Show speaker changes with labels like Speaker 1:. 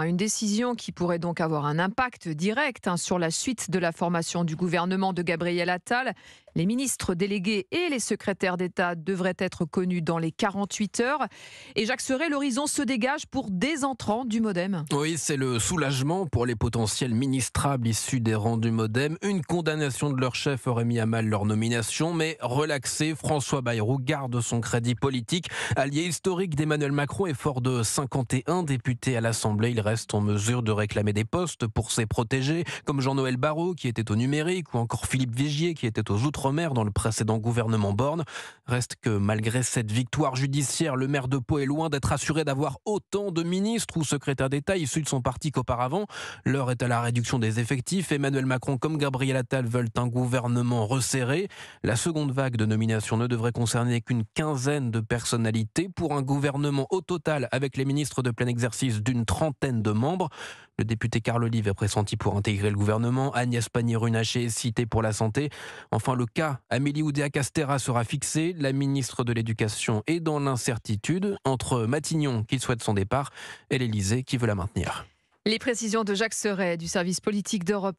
Speaker 1: Une décision qui pourrait donc avoir un impact direct sur la suite de la formation du gouvernement de Gabriel Attal. Les ministres délégués et les secrétaires d'État devraient être connus dans les 48 heures. Et Jacques Serret, l'horizon se dégage pour des entrants du MoDem.
Speaker 2: Oui, c'est le soulagement pour les potentiels ministrables issus des rangs du MoDem. Une condamnation de leur chef aurait mis à mal leur nomination, mais relaxé, François Bayrou garde son crédit politique. Allié historique d'Emmanuel Macron et fort de 51 députés à l'Assemblée, il reste en mesure de réclamer des postes pour ses protégés, comme Jean-Noël Barrot qui était au numérique, ou encore Philippe Vigier qui était aux Outre-mer dans le précédent gouvernement Borne. Reste que malgré cette victoire judiciaire, le maire de Pau est loin d'être assuré d'avoir autant de ministres ou secrétaires d'État issus de son parti qu'auparavant. L'heure est à la réduction des effectifs. Emmanuel Macron comme Gabriel Attal veulent un gouvernement resserré. La seconde vague de nominations ne devrait concerner qu'une quinzaine de personnalités pour un gouvernement au total avec les ministres de plein exercice d'une trentaine de membres. Le député Carl Olive est pressenti pour intégrer le gouvernement. Agnès Pannier-Runacher est citée pour la santé. Enfin, le cas Amélie Oudéa-Castéra sera fixé. La ministre de l'Éducation est dans l'incertitude entre Matignon qui souhaite son départ et l'Élysée qui veut la maintenir.
Speaker 1: Les précisions de Jacques Serret du service politique d'Europe